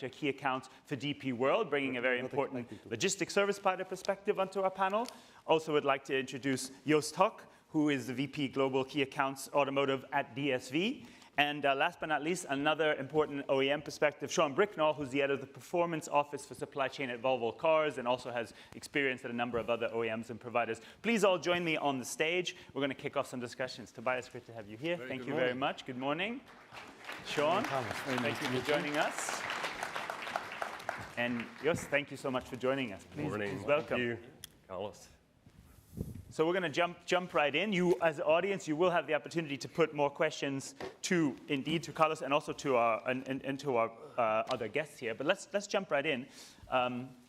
Director, Key Accounts for DP World, bringing a very important logistics service provider perspective onto our panel. Also would like to introduce Joost Hock, who is the VP Global Key Accounts Automotive at DSV. And last but not least, another important OEM perspective, Sean Bricknall, who's the head of the Performance Office for Supply Chain at Volvo Cars and also has experience at a number of other OEMs and providers. Please all join me on the stage. We're going to kick off some discussions. Tobias, great to have you here. Thank you very much. Good morning. Sean, thank you for joining us. And Jos, thank you so much for joining us. Please welcome. Thank you, Carlos. So we're going to jump right in. You, as an audience, you will have the opportunity to put more questions to Carlos and also to our other guests here. But let's jump right in.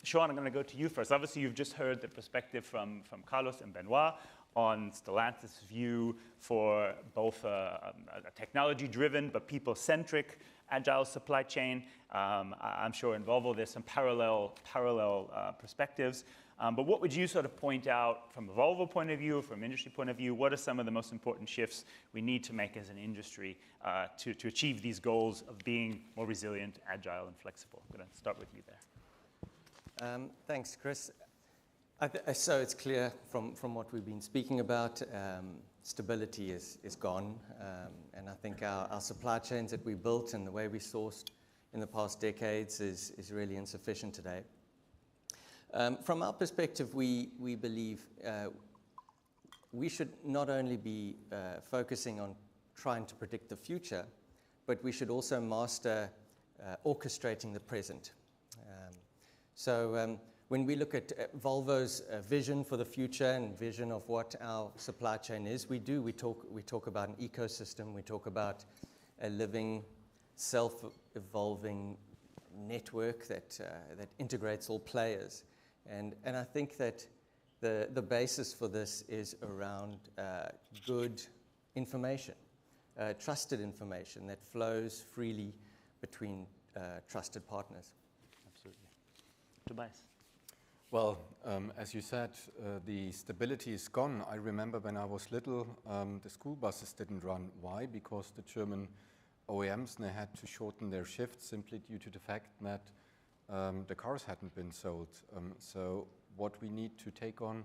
Sean, I'm going to go to you first. Obviously, you've just heard the perspective from Carlos and Benoit on Stellantis' view for both a technology-driven but people-centric agile supply chain. I'm sure in Volvo there's some parallel perspectives. But what would you sort of point out from a Volvo point of view, from an industry point of view? What are some of the most important shifts we need to make as an industry to achieve these goals of being more resilient, agile, and flexible? I'm going to start with you there. Thanks, Chris. So it's clear from what we've been speaking about, stability is gone. And I think our supply chains that we built and the way we sourced in the past decades is really insufficient today. From our perspective, we believe we should not only be focusing on trying to predict the future, but we should also master orchestrating the present. So when we look at Volvo's vision for the future and vision of what our supply chain is, we talk about an ecosystem, we talk about a living, self-evolving network that integrates all players. And I think that the basis for this is around good information, trusted information that flows freely between trusted partners. Absolutely. Tobias. Well, as you said, the stability is gone. I remember when I was little, the school buses didn't run. Why? Because the German OEMs, they had to shorten their shifts simply due to the fact that the cars hadn't been sold. So what we need to take on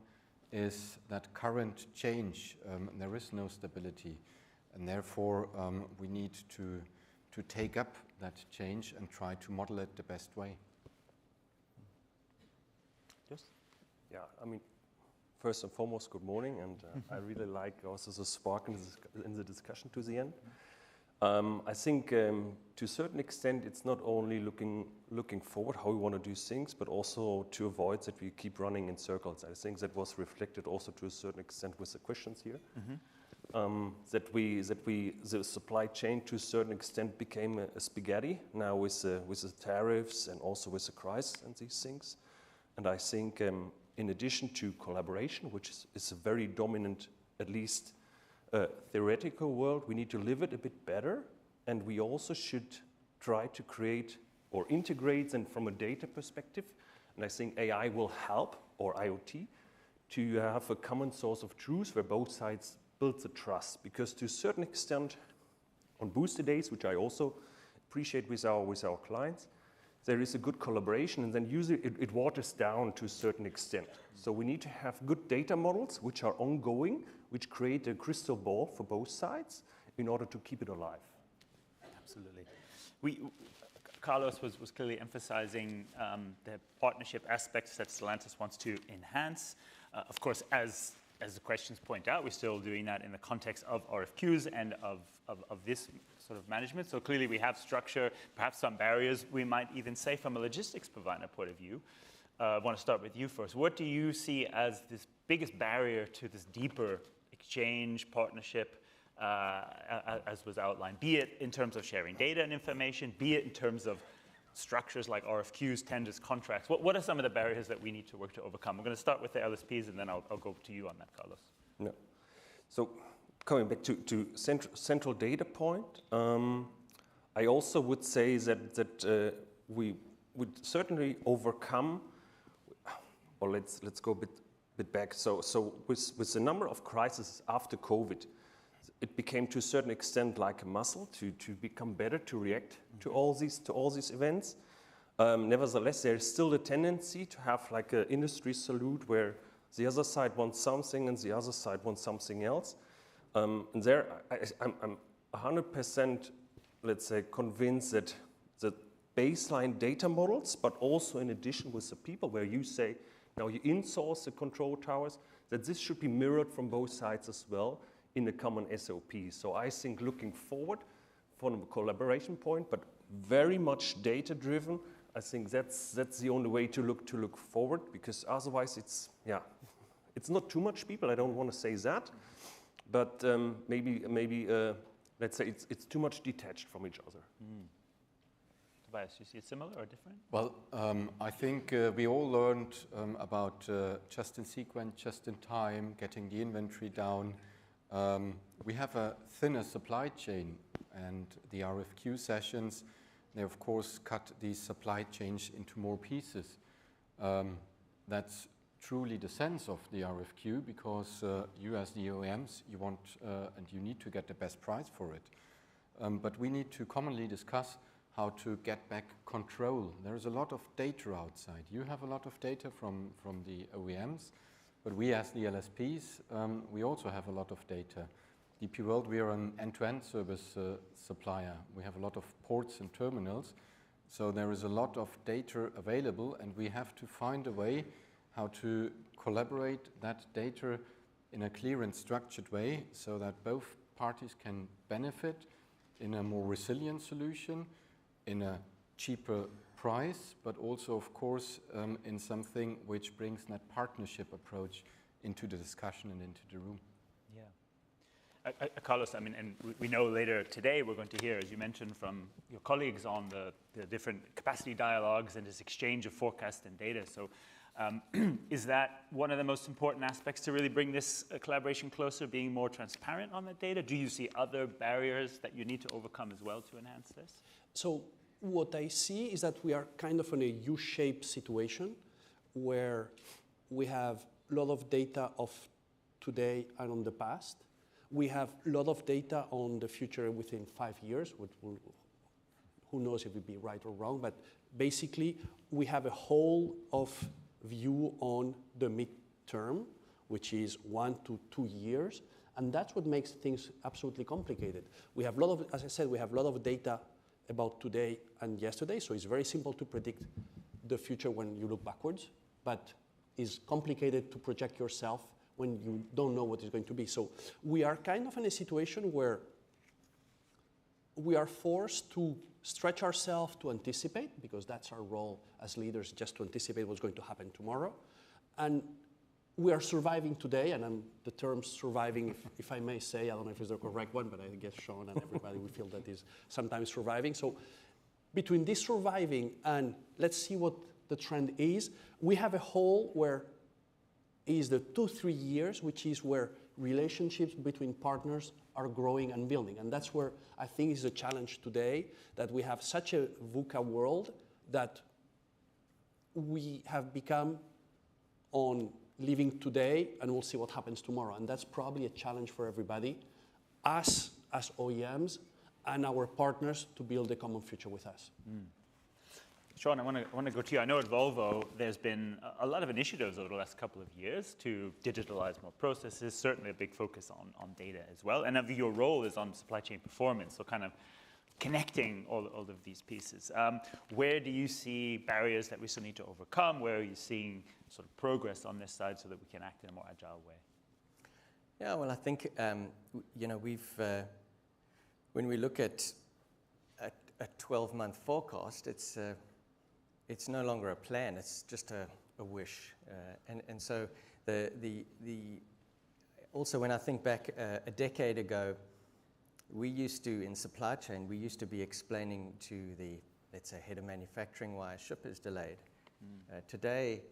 is that current change. There is no stability, and therefore we need to take up that change and try to model it the best way. Yes? Yeah, I mean, first and foremost, good morning, and I really like also the spark in the discussion to the end. I think to a certain extent it's not only looking forward how we want to do things, but also to avoid that we keep running in circles. I think that was reflected also to a certain extent with the questions here. Mm-hmm. That the supply chain to a certain extent became a spaghetti now with the tariffs and also with the crisis and these things. And I think in addition to collaboration, which is a very dominant, at least theoretical world, we need to live it a bit better, and we also should try to create or integrate them from a data perspective. And I think AI will help, or IoT, to have a common source of truth where both sides build the trust. Because to a certain extent, on booster days, which I also appreciate with our clients, there is a good collaboration, and then usually it waters down to a certain extent. So we need to have good data models which are ongoing, which create a crystal ball for both sides in order to keep it alive. Absolutely. Carlos was clearly emphasizing the partnership aspects that Stellantis wants to enhance. Of course, as the questions point out, we're still doing that in the context of RFQs and of this sort of management. So clearly we have structure, perhaps some barriers, we might even say from a logistics provider point of view. I want to start with you first. What do you see as this biggest barrier to this deeper exchange, partnership, as was outlined, be it in terms of sharing data and information, be it in terms of structures like RFQs, tenders, contracts? What are some of the barriers that we need to work to overcome? We're going to start with the LSPs, and then I'll go to you on that, Carlos. No. So coming back to central data point, I also would say that we would certainly overcome, or let's go a bit back. So with the number of crises after COVID, it became to a certain extent like a muscle to become better, to react to all these events. Nevertheless, there is still a tendency to have like an industry salute where the other side wants something and the other side wants something else. And there, I'm 100%, let's say, convinced that the baseline data models, but also in addition with the people where you say, now you insource the control towers, that this should be mirrored from both sides as well in a common SOP. So I think looking forward from a collaboration point, but very much data-driven, I think that's the only way to look forward, because otherwise it's not too much people. I don't want to say that, but maybe let's say it's too much detached from each other. Tobias, you see it similar or different? Well, I think we all learned about just in sequence, just in time, getting the inventory down. We have a thinner supply chain, and the RFQ sessions, they of course cut these supply chains into more pieces. That's truly the sense of the RFQ, because you as the OEMs, you want and you need to get the best price for it. But we need to commonly discuss how to get back control. There is a lot of data outside. You have a lot of data from the OEMs, but we as the LSPs, we also have a lot of data. DP World, we are an end-to-end service supplier. We have a lot of ports and terminals, so there is a lot of data available, and we have to find a way how to collaborate that data in a clear and structured way so that both parties can benefit in a more resilient solution, in a cheaper price, but also, of course, in something which brings that partnership approach into the discussion and into the room. Yeah. Carlos, I mean, and we know later today we're going to hear, as you mentioned, from your colleagues on the different capacity dialogues and this exchange of forecast and data. So is that one of the most important aspects to really bring this collaboration closer, being more transparent on the data? Do you see other barriers that you need to overcome as well to enhance this? So what I see is that we are kind of in a U-shaped situation where we have a lot of data of today and on the past. We have a lot of data on the future within 5 years, which will, who knows if it will be right or wrong, but basically we have a whole of view on the midterm, which is 1 to 2 years, and that's what makes things absolutely complicated. We have a lot of, as I said, we have a lot of data about today and yesterday, so it's very simple to predict the future when you look backwards, but it's complicated to project yourself when you don't know what it's going to be. So we are kind of in a situation where we are forced to stretch ourselves to anticipate, because that's our role as leaders, just to anticipate what's going to happen tomorrow. And we are surviving today, and the term surviving, if I may say, I don't know if it's the correct one, but I guess Sean and everybody will feel that is sometimes surviving. So between this surviving and let's see what the trend is, we have a hole where is the 2-3 years, which is where relationships between partners are growing and building. And that's where I think is a challenge today, that we have such a VUCA world that we have become on living today and we'll see what happens tomorrow. And that's probably a challenge for everybody, us as OEMs and our partners, to build a common future with us. Sean, I want to go to you. I know at Volvo there's been a lot of initiatives over the last couple of years to digitalize more processes, certainly a big focus on data as well. And your role is on supply chain performance, so kind of connecting all of these pieces. Where do you see barriers that we still need to overcome? Where are you seeing sort of progress on this side so that we can act in a more agile way? Yeah, well, I think, we've, when we look at a 12-month forecast, it's no longer a plan, it's just a wish. And so also when I think back a decade ago, we used to, in supply chain, we used to be explaining to the, let's say, head of manufacturing why a ship is delayed. Today,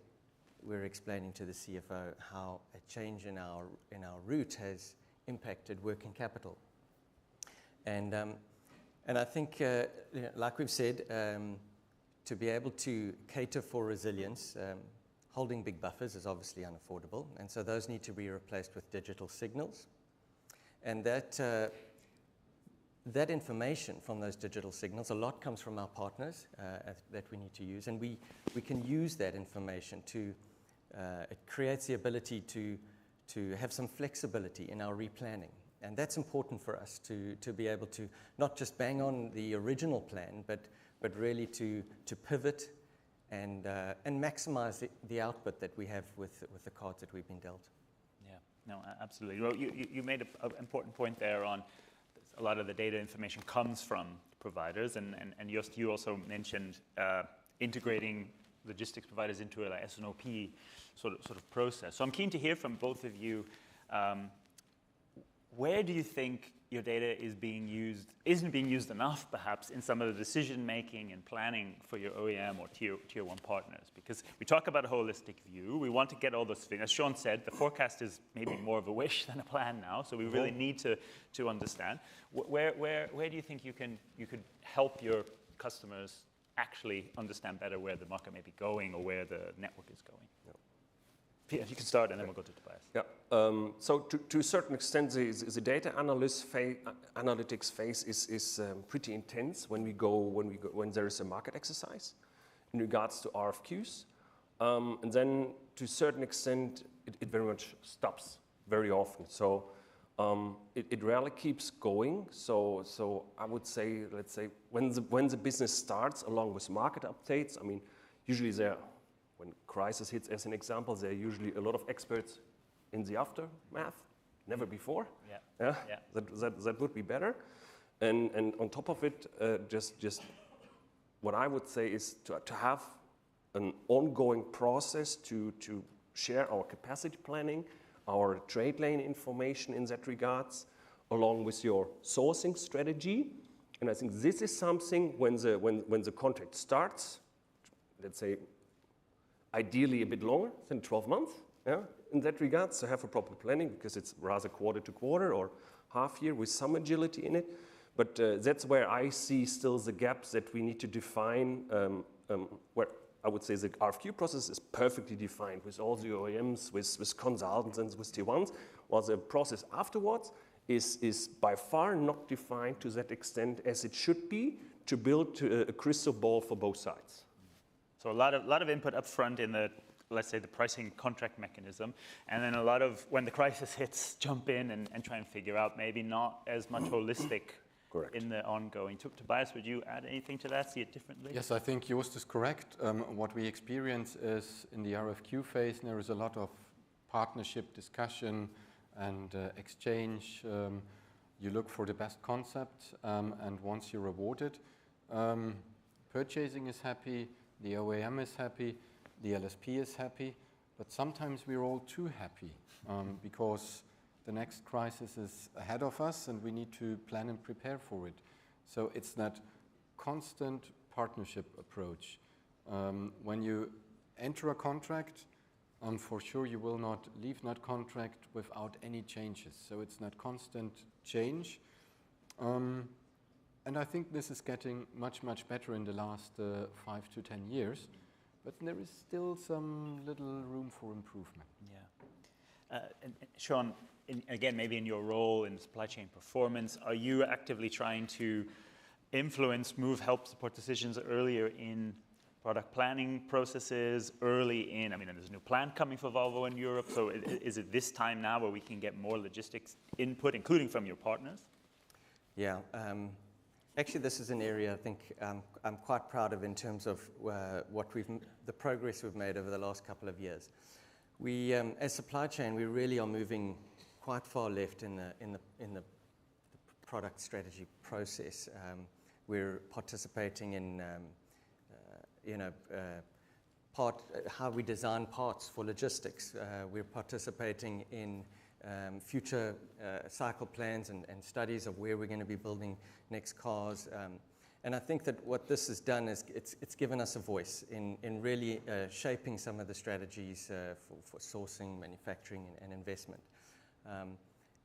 we're explaining to the CFO how a change in our route has impacted working capital. And I think, like we've said, to be able to cater for resilience, holding big buffers is obviously unaffordable, and so those need to be replaced with digital signals. And that that information from those digital signals, a lot comes from our partners that we need to use, and we can use that information to, it creates the ability to have some flexibility in our replanning. And that's important for us to be able to not just bang on the original plan, but really to pivot and maximize the output that we have with the cards that we've been dealt. Yeah, no, absolutely. Well, you made an important point there on a lot of the data information comes from providers, and just you also mentioned integrating logistics providers into a S&OP sort of process. So I'm keen to hear from both of you. Where do you think your data isn't being used enough, perhaps, in some of the decision making and planning for your OEM or tier one partners? Because we talk about a holistic view. We want to get all those things. As Sean said, the forecast is maybe more of a wish than a plan now. So we really need to understand. Where do you think you could help your customers actually understand better where the market may be going or where the network is going? Yeah. Peter, you can start and then we'll go to Tobias. Yeah. So to a certain extent, the data analytics phase is pretty intense when there is a market exercise in regards to RFQs, and then to a certain extent it very much stops very often. So it rarely keeps going. So I would say, let's say when the business starts, along with market updates, I mean, usually when crisis hits, as an example, there are usually a lot of experts in the aftermath, never before. Yeah. That would be better. And on top of it, just what I would say is to have an ongoing process to share our capacity planning, our trade lane information in that regards, along with your sourcing strategy. And I think this is something when the contract starts, let's say, ideally a bit longer than 12 months, in that regards, to have a proper planning, because it's rather quarter to quarter or half year with some agility in it. But that's where I see still the gaps that we need to define, where I would say the RFQ process is perfectly defined with all the OEMs, with consultants and with tier ones, while the process afterwards is by far not defined to that extent as it should be to build a crystal ball for both sides. So a lot of input up front in the, let's say, the pricing contract mechanism, and then a lot of, when the crisis hits, jump in and try and figure out maybe not as much holistic. Correct. In the ongoing. Tobias, would you add anything to that, see it differently? Yes, I think Joost is correct. What we experience is in the RFQ phase, there is a lot of partnership discussion and exchange. You look for the best concept, and once you're awarded, purchasing is happy, the OEM is happy, the LSP is happy, but sometimes we're all too happy because the next crisis is ahead of us and we need to plan and prepare for it. So it's that constant partnership approach. When you enter a contract, for sure you will not leave that contract without any changes. So it's that constant change. And I think this is getting much, much better in the last 5 to 10 years, but there is still some little room for improvement. Yeah. And Sean, again, maybe in your role in supply chain performance, are you actively trying to influence, help support decisions earlier in product planning processes, early in, I mean, there's a new plant coming for Volvo in Europe, so is it this time now where we can get more logistics input, including from your partners? Yeah. Actually, this is an area I think I'm quite proud of in terms of the progress we've made over the last couple of years. We, as supply chain, we really are moving quite far left in the product strategy process. We're participating in, how we design parts for logistics. We're participating in future cycle plans and studies of where we're going to be building next cars. And I think that what this has done is it's given us a voice in really shaping some of the strategies for sourcing, manufacturing, and investment.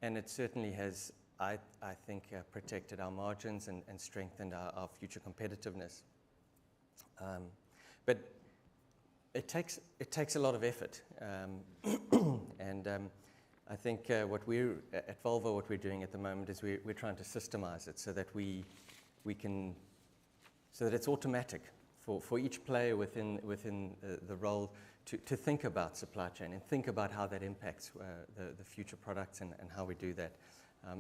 And it certainly has, I think, protected our margins and strengthened our future competitiveness. But it takes a lot of effort. And I think what we're at Volvo, what we're doing at the moment is we're trying to systemize it so that we can, so that it's automatic for each player within the role to think about supply chain and think about how that impacts the future products and how we do that.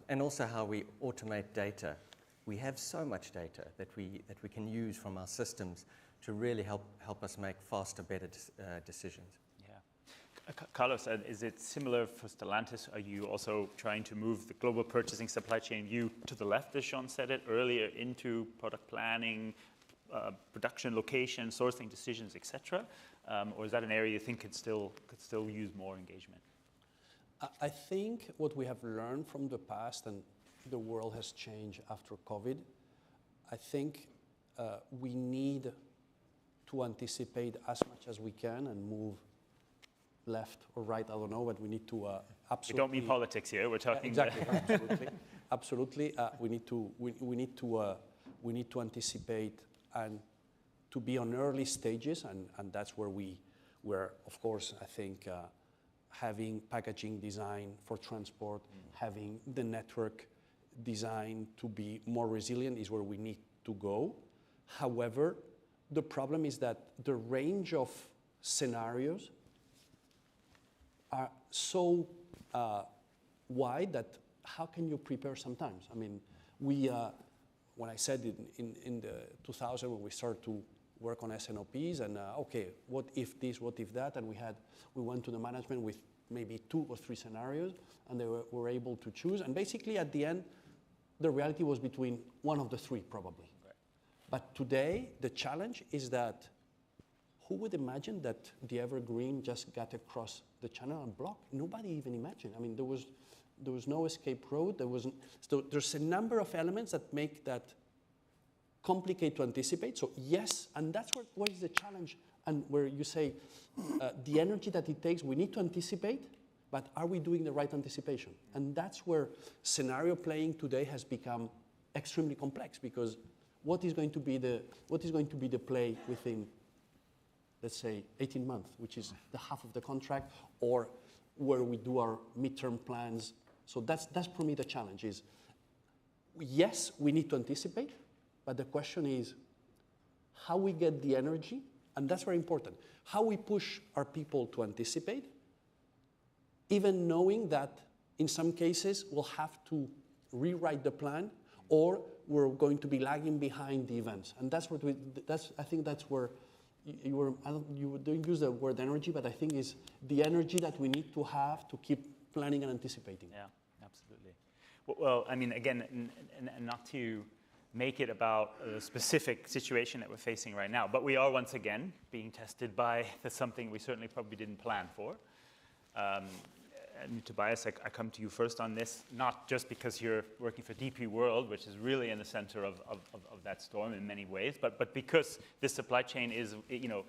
And also how we automate data. We have so much data that we can use from our systems to really help us make faster, better decisions. Yeah. Carlos, is it similar for Stellantis? Are you also trying to move the global purchasing supply chain view to the left, as Sean said it earlier, into product planning, production location, sourcing decisions, etc.? Or is that an area you think could still use more engagement? I think what we have learned from the past, and the world has changed after COVID, I think we need to anticipate as much as we can and move left or right, I don't know, but we need to absolutely... We don't mean politics here, we're talking... Exactly, absolutely. Absolutely, we need to anticipate and to be on early stages, and that's where of course, I think having packaging design for transport, having the network design to be more resilient is where we need to go. However, the problem is that the range of scenarios are so wide that how can you prepare sometimes? I mean, when I said in the 2000 when we started to work on SNOPs and okay, what if this, what if that, and we went to the management with maybe 2 or 3 scenarios, and they were able to choose. And basically, at the end, the reality was between one of the 3 probably. Right. But today, the challenge is that who would imagine that the Evergreen just got across the channel and blocked? Nobody even imagined. I mean, there was no escape road. So there's a number of elements that make that complicated to anticipate. So yes, and that's what is the challenge, and where you say the energy that it takes, we need to anticipate, but are we doing the right anticipation? And that's where scenario playing today has become extremely complex, because what is going to be the play within, let's say, 18 months, which is the half of the contract, or where we do our midterm plans. So that's for me the challenge is, yes, we need to anticipate, but the question is how we get the energy, and that's very important, how we push our people to anticipate, even knowing that in some cases we'll have to rewrite the plan, or we're going to be lagging behind the events. And that's what I think that's where you don't use the word energy, but I think is the energy that we need to have to keep planning and anticipating. Yeah, absolutely. Well, I mean, again, and not to make it about a specific situation that we're facing right now, but we are once again being tested by something we certainly probably didn't plan for. And Tobias, I come to you first on this, not just because you're working for DP World, which is really in the center of that storm in many ways, but because this supply chain is, you know,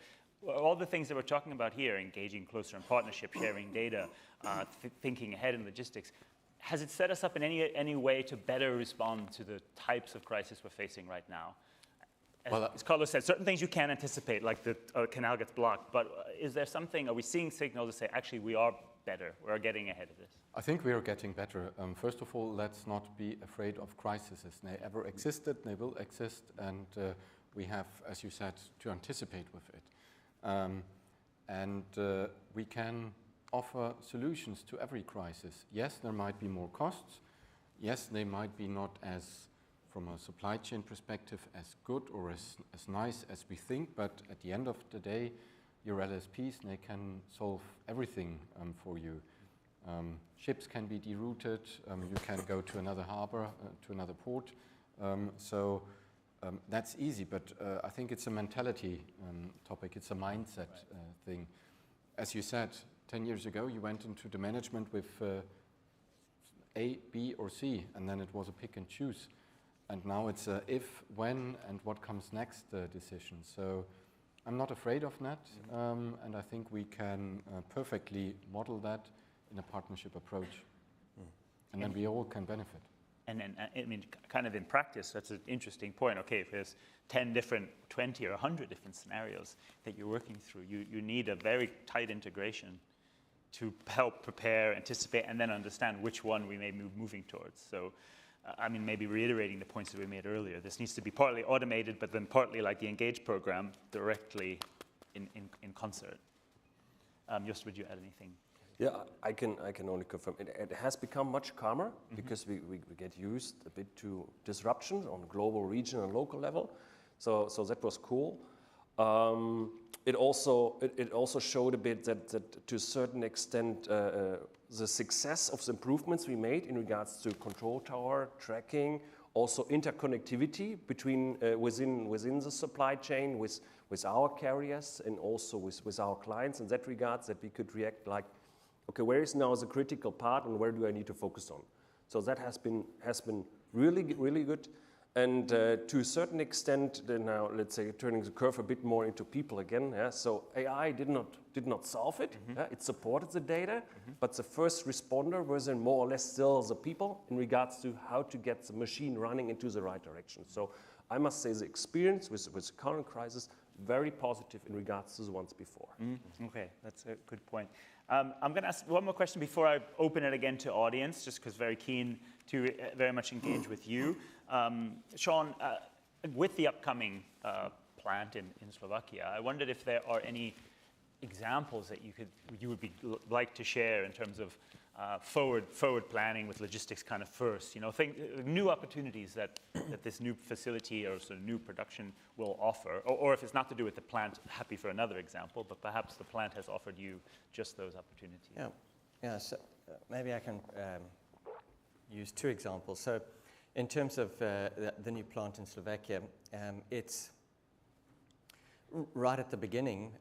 all the things that we're talking about here, engaging closer in partnership, sharing data, thinking ahead in logistics, has it set us up in any way to better respond to the types of crisis we're facing right now? As Carlos said, certain things you can't anticipate, like the canal gets blocked, but is there something, are we seeing signals to say, actually, we are better, we're getting ahead of this? I think we are getting better. First of all, let's not be afraid of crises. They ever existed, they will exist, and we have, as you said, to anticipate with it. We can offer solutions to every crisis. Yes, there might be more costs. Yes, they might be not as, from a supply chain perspective, as good or as nice as we think, but at the end of the day, your LSPs, they can solve everything for you. Ships can be derouted, you can go to another harbor, to another port. That's easy, but I think it's a mentality topic, it's a mindset thing. As you said, 10 years ago, you went into the management with A, B, or C, and then it was a pick and choose. And now it's a if, when, and what comes next decision. So I'm not afraid of that, and I think we can perfectly model that in a partnership approach. And then we all can benefit. And then, I mean, kind of in practice, that's an interesting point. Okay, if there's 10 different, 20 or 100 different scenarios that you're working through, you need a very tight integration to help prepare, anticipate, and then understand which one we may be moving towards. So, I mean, maybe reiterating the points that we made earlier, this needs to be partly automated, but then partly like the Engage program, directly in concert. Just would you add anything? Yeah, I can only confirm. It has become much calmer because we get used a bit to disruptions on global, regional, and local level. So that was cool. It also showed a bit that to a certain extent the success of the improvements we made in regards to control tower tracking, also interconnectivity between within the supply chain with our carriers and also with our clients in that regards, that we could react like, okay, where is now the critical part and where do I need to focus on? So that has been really good. And to a certain extent, now let's say turning the curve a bit more into people again. Yeah? So AI did not solve it. Yeah? It supported the data, but the first responder was then more or less still the people in regards to how to get the machine running into the right direction. So I must say the experience with the current crisis very positive in regards to the ones before. Okay, that's a good point. I'm going to ask one more question before I open it again to audience, just because very keen to very much engage with you. Sean, with the upcoming plant in Slovakia, I wondered if there are any examples that you would like to share in terms of forward planning with logistics kind of first. You know, new opportunities that this new facility or sort of new production will offer, or if it's not to do with the plant, happy for another example, but perhaps the plant has offered you just those opportunities. Yeah. So maybe I can use two examples. So, in terms of the new plant in Slovakia, it's right at the beginning.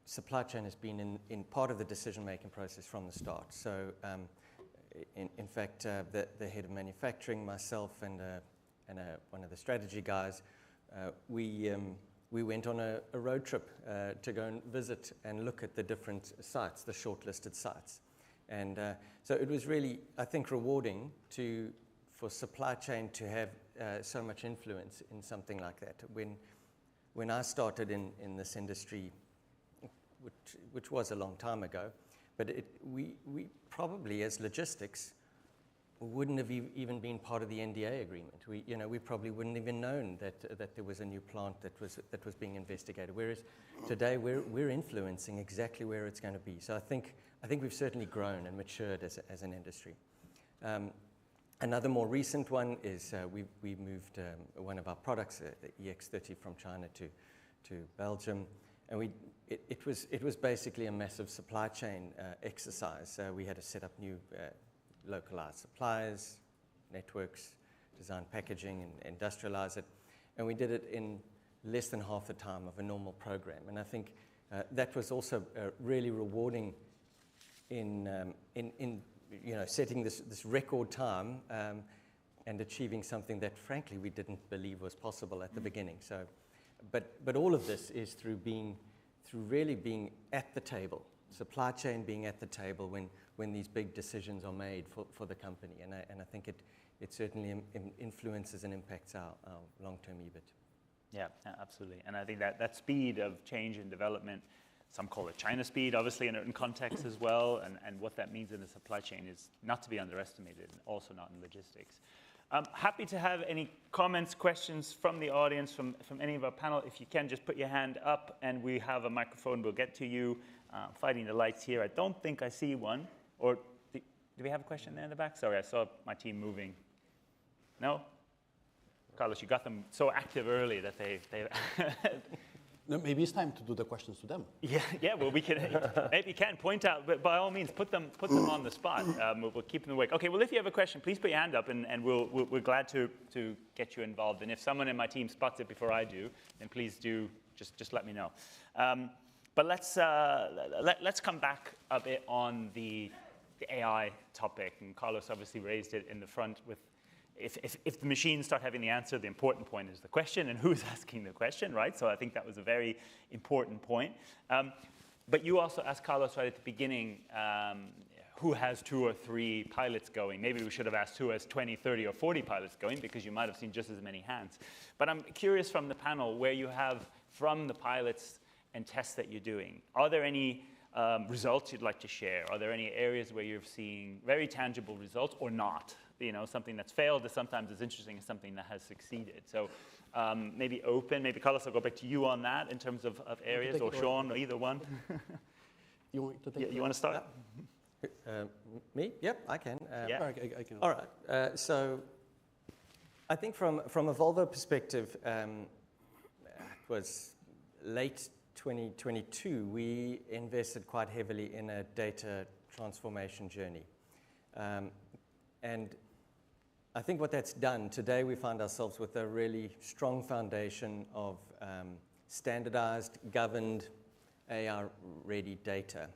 Supply chain has been in part of the decision-making process from the start. So, in fact, the head of manufacturing, myself, and one of the strategy guys, we went on a road trip to go and visit and look at the different sites, the shortlisted sites. And so it was really, I think, rewarding for supply chain to have so much influence in something like that. When I started in this industry, which was a long time ago, but we probably, as logistics, wouldn't have even been part of the NDA agreement. We probably wouldn't even known that there was a new plant that was being investigated. Whereas today we're influencing exactly where it's going to be. So I think we've certainly grown and matured as an industry. Another more recent one is we moved one of our products, the EX30, from China to Belgium. And it was basically a massive supply chain exercise. We had to set up new localized suppliers, networks, design packaging, and industrialize it. And we did it in less than half the time of a normal program. And I think that was also really rewarding in setting this record time and achieving something that, frankly, we didn't believe was possible at the beginning. So. But all of this is through really being at the table, supply chain being at the table when these big decisions are made for the company. And I think it certainly influences and impacts our long-term EBIT. Yeah, absolutely. And I think that speed of change and development, some call it China speed, obviously in context as well, and what that means in the supply chain is not to be underestimated, and also not in logistics. I'm happy to have any comments, questions from the audience, from any of our panel. If you can, just put your hand up, and we have a microphone. We'll get to you. Fighting the lights here. I don't think I see one. Or do we have a question there in the back? Sorry, I saw my team moving. No? Carlos, you got them so active early that they No, maybe it's time to do the questions to them. Yeah. Well, we can maybe can point out, but by all means, put them on the spot. We'll keep them awake. Okay. Well, if you have a question, please put your hand up, and we're glad to get you involved. And if someone in my team spots it before I do, then please do just let me know. But let's come back a bit on the AI topic. And Carlos obviously raised it in the front with. If the machines start having the answer, the important point is the question and who's asking the question, right? So I think that was a very important point. But you also asked Carlos right at the beginning, who has 2 or 3 pilots going? Maybe we should have asked who has 20, 30, or 40 pilots going, because you might have seen just as many hands. But I'm curious from the panel where you have from the pilots and tests that you're doing. Are there any results you'd like to share? Are there any areas where you're seeing very tangible results or not? You know, something that's failed is sometimes as interesting as something that has succeeded. So maybe maybe Carlos, I'll go back to you on that in terms of areas, or Sean, or either one. You want to take You want to start? Me? Yep, I can. Yeah. I can. All right. So I think from a Volvo perspective, it was late 2022, we invested quite heavily in a data transformation journey. And I think what that's done, today we find ourselves with a really strong foundation of standardized, governed, AI-ready data.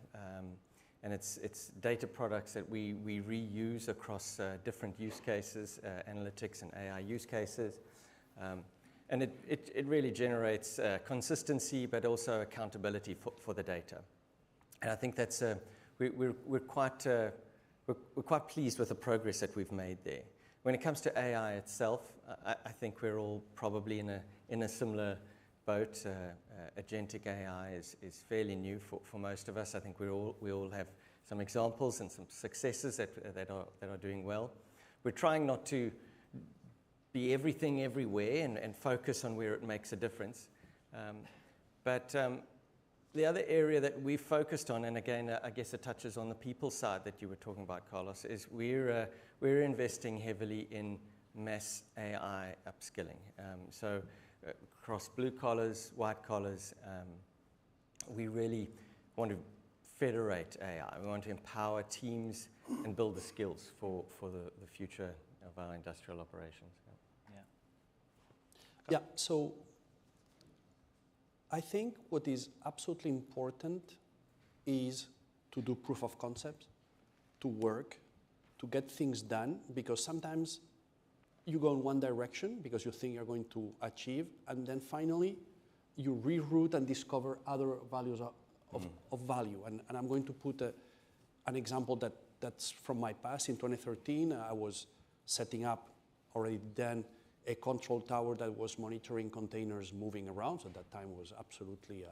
And it's data products that we reuse across different use cases, analytics and AI use cases. And it really generates consistency, but also accountability for the data. And I think that's we're quite pleased with the progress that we've made there. When it comes to AI itself, I think we're all probably in a similar boat. Agentic AI is fairly new for most of us. I think we all have some examples and some successes that are doing well. We're trying not to be everything everywhere and focus on where it makes a difference. But the other area that we've focused on, and again, I guess it touches on the people side that you were talking about, Carlos, is we're investing heavily in mass AI upskilling. So across blue collars, white collars, we really want to federate AI. We want to empower teams and build the skills for the future of our industrial operations. Yeah, so I think what is absolutely important is to do proof of concept, to work, to get things done, because sometimes you go in one direction because you think you're going to achieve, and then finally you reroute and discover other values of value. And I'm going to put an example that's from my past. In 2013, I was setting up already then a control tower that was monitoring containers moving around. So at that time was absolutely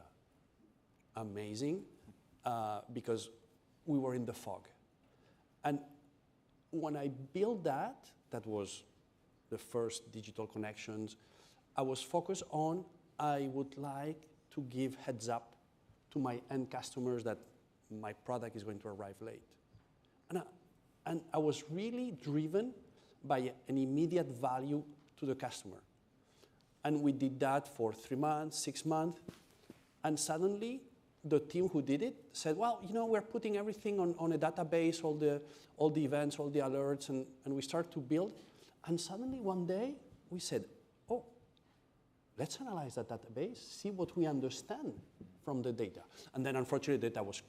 amazing because we were in the fog. And when I built that was the first digital connections, I was focused on, I would like to give heads up to my end customers that my product is going to arrive late. And I was really driven by an immediate value to the customer. And we did that for 3 months, 6 months, and suddenly the team who did it said, well, you know, we're putting everything on a database, all the events, all the alerts, and we start to build. And suddenly one day we said, oh, let's analyze that database, see what we understand from the data. And then unfortunately the data was,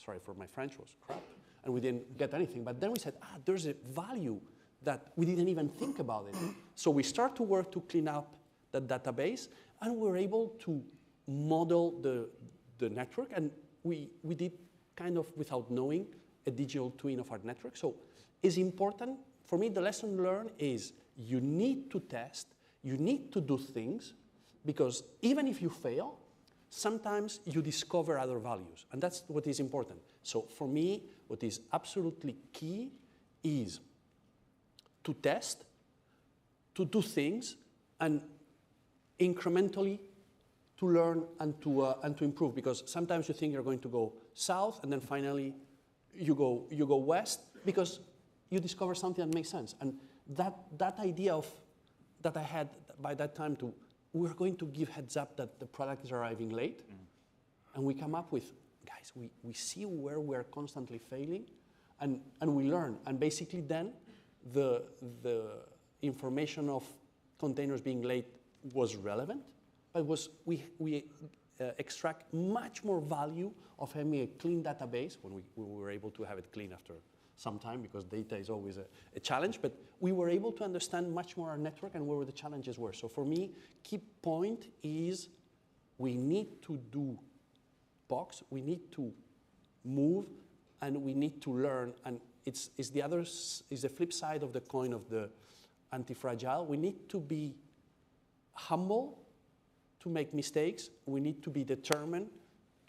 sorry for my French, was crap, and we didn't get anything. But then we said, there's a value that we didn't even think about it. So we start to work to clean up that database, and we're able to model the network, and we did kind of without knowing a digital twin of our network. So it's important. For me, the lesson learned is you need to test, you need to do things, because even if you fail, sometimes you discover other values, and that's what is important. So for me, what is absolutely key is to test, to do things, and incrementally to learn and to improve. Because sometimes you think you're going to go south, and then finally you go west because you discover something that makes sense. And that idea that I had by that time we're going to give heads up that the product is arriving late, and we come up with, guys, we see where we're constantly failing, and we learn. And basically then the information of containers being late was relevant, but we extract much more value of having a clean database when we were able to have it clean after some time, because data is always a challenge, but we were able to understand much more our network and where the challenges were. So for me, key point is we need to do box, we need to move, and we need to learn. And it's the flip side of the coin of the anti-fragile. We need to be humble to make mistakes. We need to be determined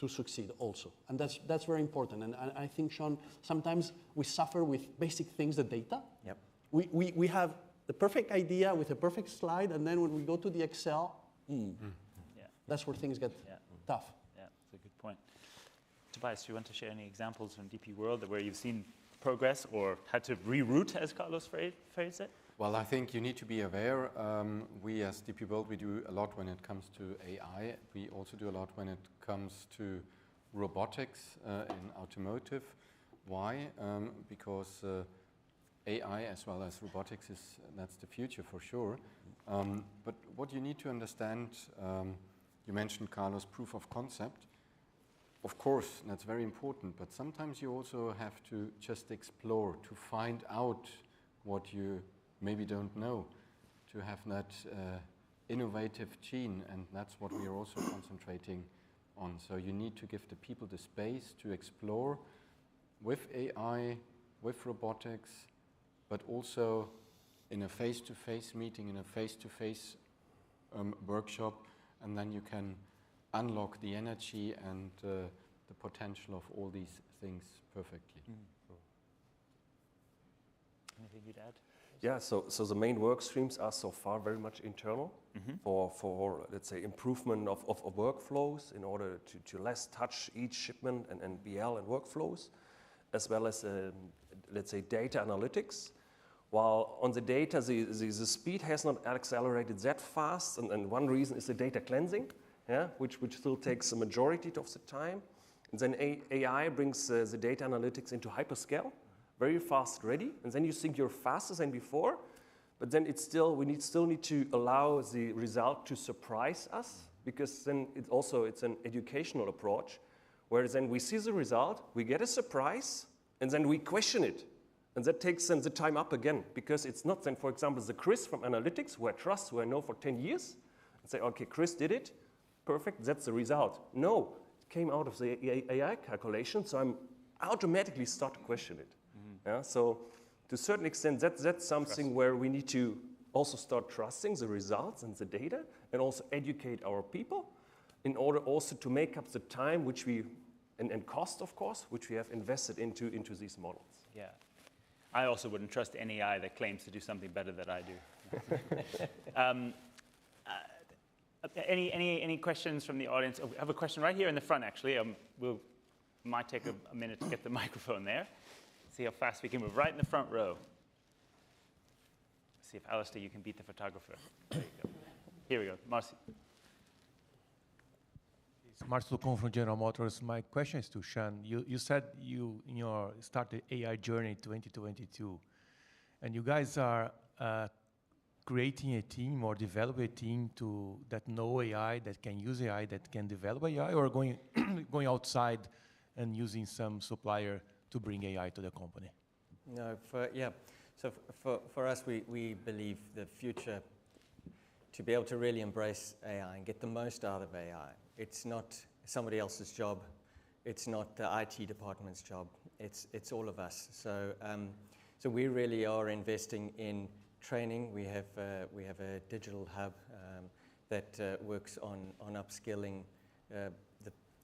to succeed also. And that's very important. And I think, Sean, sometimes we suffer with basic things, the data. Yep. We have the perfect idea with a perfect slide, and then when we go to the Excel, that's where things get tough. Yeah, that's a good point. Tobias, do you want to share any examples from DP World where you've seen progress or had to reroute, as Carlos phrased it? Well, I think you need to be aware. We as DP World, we do a lot when it comes to AI. We also do a lot when it comes to robotics in automotive. Why? Because AI as well as robotics that's the future for sure. But what you need to understand, you mentioned, Carlos, proof of concept. Of course, that's very important, but sometimes you also have to just explore, to find out what you maybe don't know, to have that innovative gene, and that's what we are also concentrating on. So you need to give the people the space to explore with AI, with robotics, but also in a face-to-face meeting, in a face-to-face workshop, and then you can unlock the energy and the potential of all these things perfectly. Anything you'd add? Yeah, so the main work streams are so far very much internal for let's say, improvement of workflows in order to less touch each shipment and BL and workflows, as well as, let's say, data analytics. While on the data, the speed has not accelerated that fast, and one reason is the data cleansing, which still takes a majority of the time. And then AI brings the data analytics into hyperscale, very fast ready, and then you think you're faster than before, but then we still need to allow the result to surprise us, because then it's an educational approach, where then we see the result, we get a surprise, and then we question it. And that takes then the time up again, because it's not then, for example, the Chris from analytics, who I trust, who I know for 10 years, and say, okay, Chris did it, perfect, that's the result. No, it came out of the AI calculation, so I'm automatically start to question it. Yeah, so to a certain extent, that's something where we need to also start trusting the results and the data, and also educate our people in order also to make up the time which we, and cost, of course, which we have invested into these models. Yeah. I also wouldn't trust any AI that claims to do something better than I do. Any questions from the audience? Oh, we have a question right here in the front, actually. Might take a minute to get the microphone there. See how fast we can move. Right in the front row. See if, Alistair, you can beat the photographer. There you go. Here we go. Marcy. It's Marcelo Con from General Motors. My question is to Sean. You said you in your started AI journey 2022, and you guys are creating a team or develop a team that know AI, that can use AI, that can develop AI, or going going outside and using some supplier to bring AI to the company? No, So for us, we believe the future, to be able to really embrace AI and get the most out of AI, it's not somebody else's job. It's not the IT department's job. It's all of us. So we really are investing in training. We have a digital hub that works on upskilling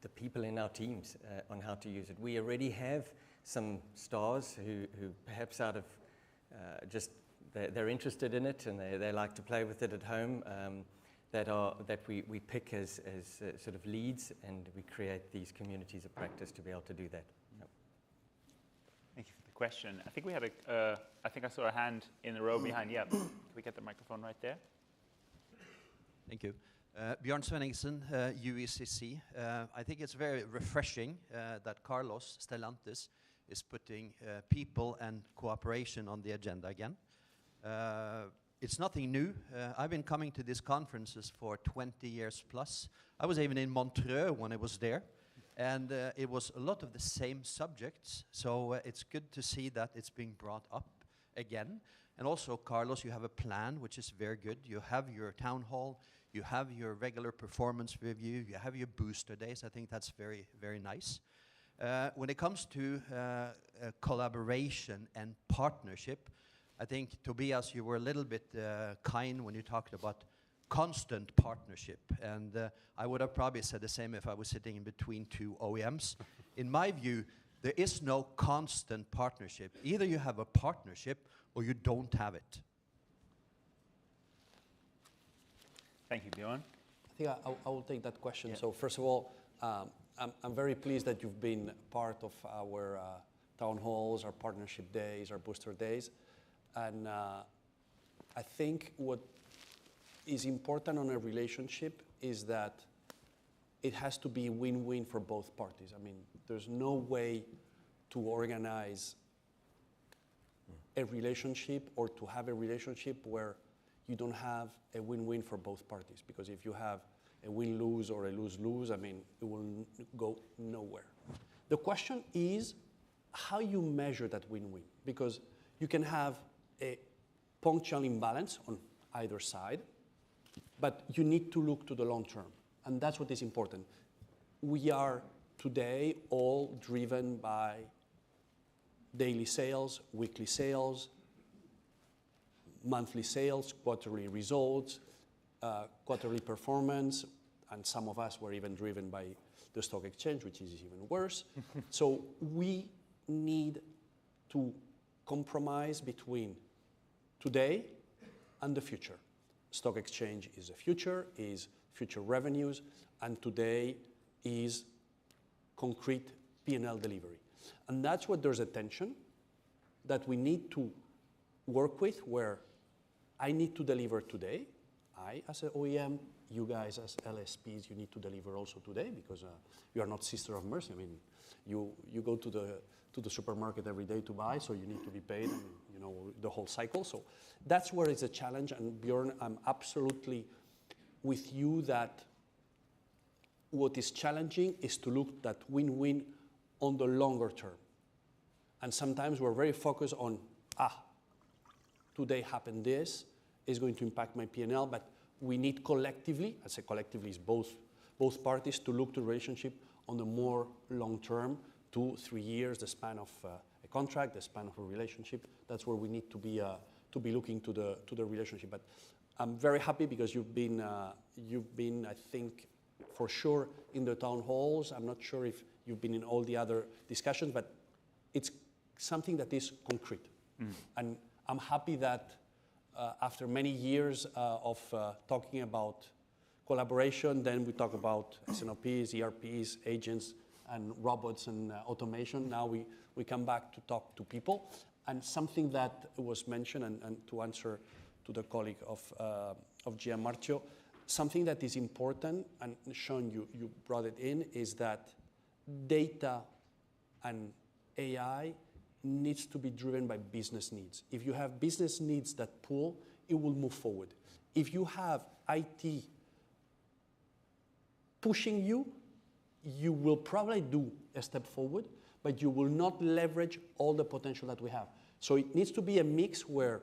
the people in our teams on how to use it. We already have some stars who perhaps out of they're interested in it and they like to play with it at home, that we pick as sort of leads, and we create these communities of practice to be able to do that. Yep. Thank you for the question. I think we had I think I saw a hand in the row behind. Yeah, can we get the microphone right there? Thank you. Björn Svenningsen, UECC. I think it's very refreshing that Carlos Stellantis is putting people and cooperation on the agenda again. It's nothing new. I've been coming to these conferences for 20 years plus. I was even in Montreux when I was there, and it was a lot of the same subjects, so it's good to see that it's being brought up again. And also, Carlos, you have a plan, which is very good. You have your town hall, you have your regular performance review, you have your booster days. I think that's very, very nice. When it comes to collaboration and partnership, I think, Tobias, you were a little bit kind when you talked about constant partnership. And I would have probably said the same if I was sitting in between two OEMs. In my view, there is no constant partnership. Either you have a partnership or you don't have it. Thank you, Bjorn. I think I will take that question. Yeah. So first of all, I'm very pleased that you've been part of our town halls, our partnership days, our booster days. And I think what is important on a relationship is that it has to be win-win for both parties. I mean, there's no way to organize a relationship or to have a relationship where you don't have a win-win for both parties. Because if you have a win-lose or a lose-lose, I mean, it will go nowhere. The question is how you measure that win-win. Because you can have a punctual imbalance on either side, but you need to look to the long term. And that's what is important. We are today all driven by daily sales, weekly sales, monthly sales, quarterly results, quarterly performance, and some of us were even driven by the stock exchange, which is even worse. So we need to compromise between today and the future. Stock exchange is the future, is future revenues, and today is concrete P&L delivery. And that's what there's a tension that we need to work with, where I need to deliver today. I, as an OEM, you guys as LSPs, you need to deliver also today, because you are not sister of mercy. I mean, you go to the supermarket every day to buy, so you need to be paid, and, you know, the whole cycle. So that's where it's a challenge. And Bjorn, I'm absolutely with you that what is challenging is to look at win-win on the longer term. And sometimes we're very focused on, today happened this, is going to impact my P&L, but we need collectively, I say collectively is both parties, to look to the relationship on the more long term, 2-3 years, the span of a contract, the span of a relationship. That's where we need to be looking to the relationship. But I'm very happy because you've been, I think, for sure in the town halls. I'm not sure if you've been in all the other discussions, but it's something that is concrete. And I'm happy that after many years of talking about collaboration, then we talk about SNOPs, ERPs, agents, and robots and automation. Now we come back to talk to people. And something that was mentioned, and to answer to the colleague of Gianmarcio, something that is important, and Sean, you brought it in, is that data and AI needs to be driven by business needs. If you have business needs that pull, it will move forward. If you have IT pushing you, you will probably do a step forward, but you will not leverage all the potential that we have. So it needs to be a mix where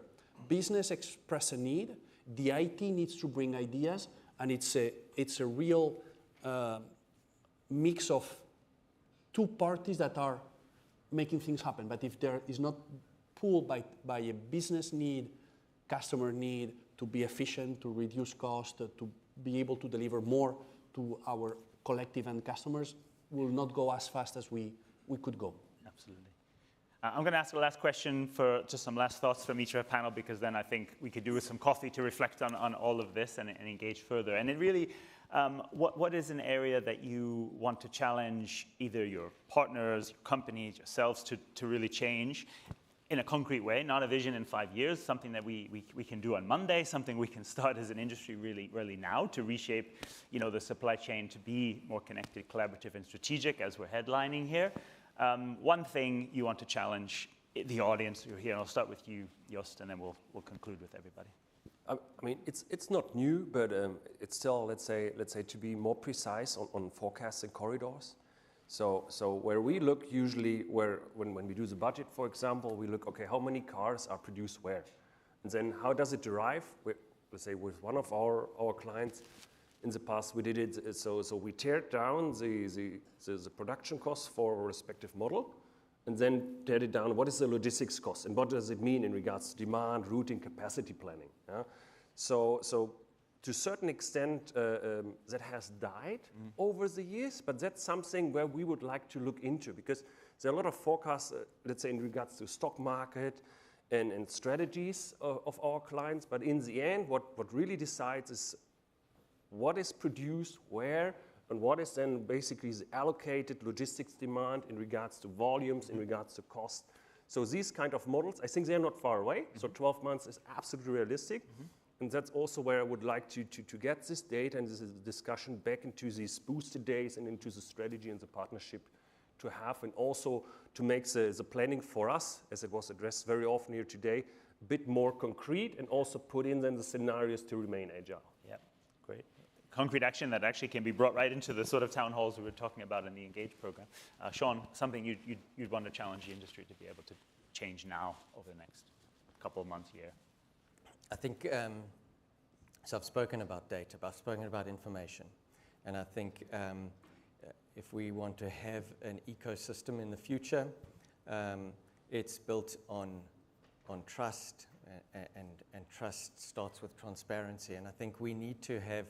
business express a need, the IT needs to bring ideas, and it's a real mix of two parties that are making things happen. But if there is not pulled by a business need, customer need, to be efficient, to reduce cost, to be able to deliver more to our collective and customers, will not go as fast as we could go. Absolutely. I'm going to ask the last question for just some last thoughts from each of our panel, because then I think we could do with some coffee to reflect on all of this and engage further. And it really, what is an area that you want to challenge either your partners, your companies, yourselves to really change in a concrete way, not a vision in 5 years, something that we can do on Monday, something we can start as an industry really now to reshape, the supply chain to be more connected, collaborative, and strategic, as we're headlining here. One thing you want to challenge the audience who are here, and I'll start with you, Jost, and then we'll conclude with everybody. I mean, it's not new, but it's still, let's say, to be more precise on forecasts and corridors. So where we look usually, when we do the budget, for example, we look, okay, how many cars are produced where? And then how does it derive? Let's say with one of our clients in the past, we did it, so we teared down the production costs for a respective model, and then teared it down, what is the logistics cost, and what does it mean in regards to demand, routing, capacity planning? Yeah? So to a certain extent, that has died over the years, but that's something where we would like to look into, because there are a lot of forecasts, let's say, in regards to stock market and strategies of our clients, but in the end, what really decides is what is produced, where, and what is then basically the allocated logistics demand in regards to volumes, in regards to cost. So these kind of models, I think they're not far away. So 12 months is absolutely realistic. And that's also where I would like to get this data and this discussion back into these boosted days and into the strategy and the partnership to have, and also to make the planning for us, as it was addressed very often here today, a bit more concrete, and also put in then the scenarios to remain agile. Yeah, great. Concrete action that actually can be brought right into the sort of town halls we were talking about in the Engage program. Sean, something you'd want to challenge the industry to be able to change now over the next couple of months, year? I think, so I've spoken about data, but I've spoken about information. And I think if we want to have an ecosystem in the future, it's built on trust, and trust starts with transparency. And I think we need to have,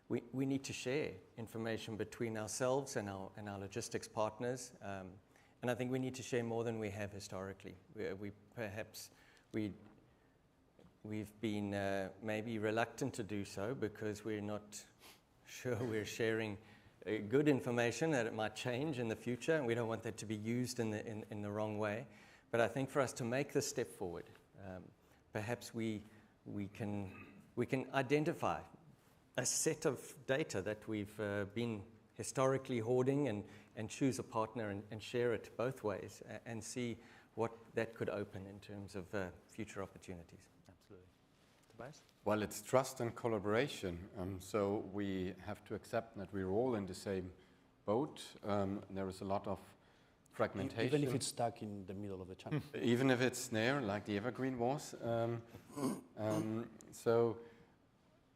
we need to share information between ourselves and our logistics partners. And I think we need to share more than we have historically. We've been maybe reluctant to do so because we're not sure we're sharing good information, that it might change in the future, and we don't want that to be used in the wrong way. But I think for us to make this step forward, perhaps we can identify a set of data that we've been historically hoarding, and choose a partner and share it both ways, and see what that could open in terms of future opportunities. Absolutely. Tobias? Well, it's trust and collaboration. So we have to accept that we're all in the same boat. There is a lot of fragmentation. Even if it's stuck in the middle of the channel. Even if it's there, like the Evergreen was. So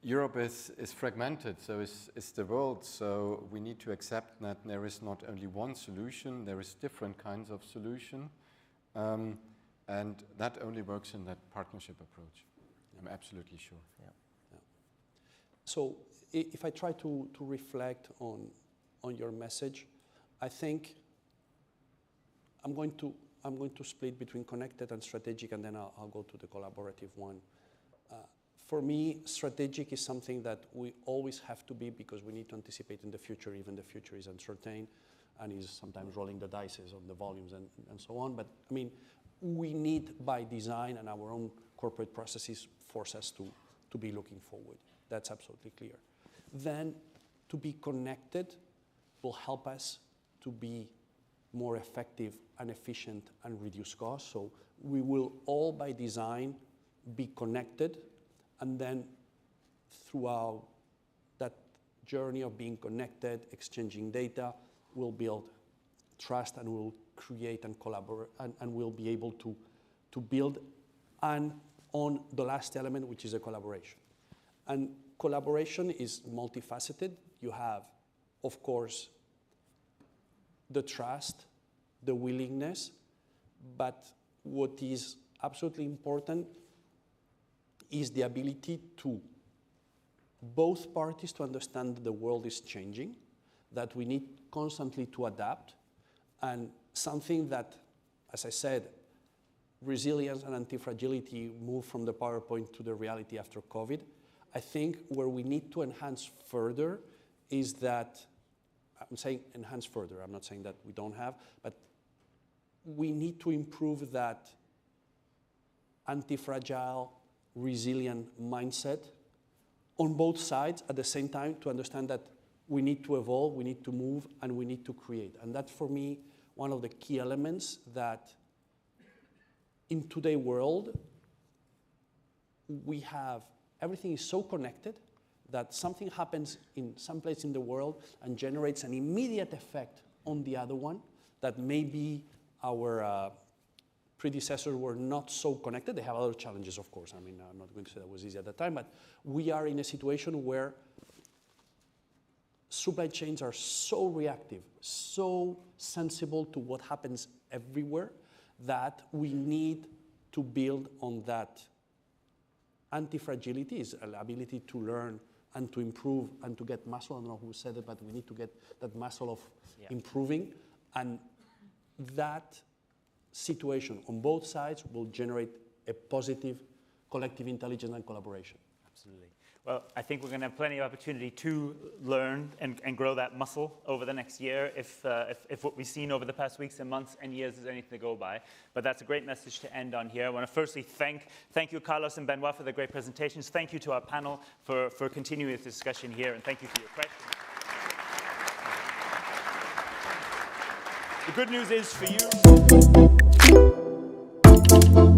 Europe is fragmented, so is the world. So we need to accept that there is not only one solution, there is different kinds of solution. And that only works in that partnership approach. I'm absolutely sure. Yeah. Yeah. So if I try to reflect on your message, I think I'm going to split between connected and strategic, and then I'll go to the collaborative one. For me, strategic is something that we always have to be, because we need to anticipate in the future. Even the future is uncertain and is sometimes rolling the dice on the volumes and so on. But I mean, we need by design, and our own corporate processes force us to be looking forward. That's absolutely clear. Then to be connected will help us to be more effective and efficient and reduce costs. So we will all by design be connected, and then throughout that journey of being connected, exchanging data, we'll build trust, and we'll create and collaborate, and we'll be able to build. And on the last element, which is a collaboration. And collaboration is multifaceted. You have, of course, the trust, the willingness, but what is absolutely important is the ability to both parties to understand that the world is changing, that we need constantly to adapt, and something that, as I said, resilience and anti-fragility move from the PowerPoint to the reality after COVID. I think where we need to enhance further is that, I'm saying enhance further, I'm not saying that we don't have, but we need to improve that anti-fragile, resilient mindset on both sides at the same time, to understand that we need to evolve, we need to move, and we need to create. And that's, for me, one of the key elements that in today's world, we have, everything is so connected that something happens in some place in the world and generates an immediate effect on the other one, that maybe our predecessors were not so connected. They have other challenges, of course. I mean, I'm not going to say that was easy at the time, but we are in a situation where supply chains are so reactive, so sensible to what happens everywhere, that we need to build on that anti-fragility, is an ability to learn and to improve and to get muscle. I don't know who said it, but we need to get that muscle of Yeah. improving. And that situation on both sides will generate a positive collective intelligence and collaboration. Absolutely. Well, I think we're going to have plenty of opportunity to learn and grow that muscle over the next year if what we've seen over the past weeks and months and years is anything to go by. But that's a great message to end on here. I want to firstly thank you, Carlos and Benoit, for the great presentations. Thank you to our panel for continuing this discussion here, and thank you for your questions. The good news is for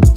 you.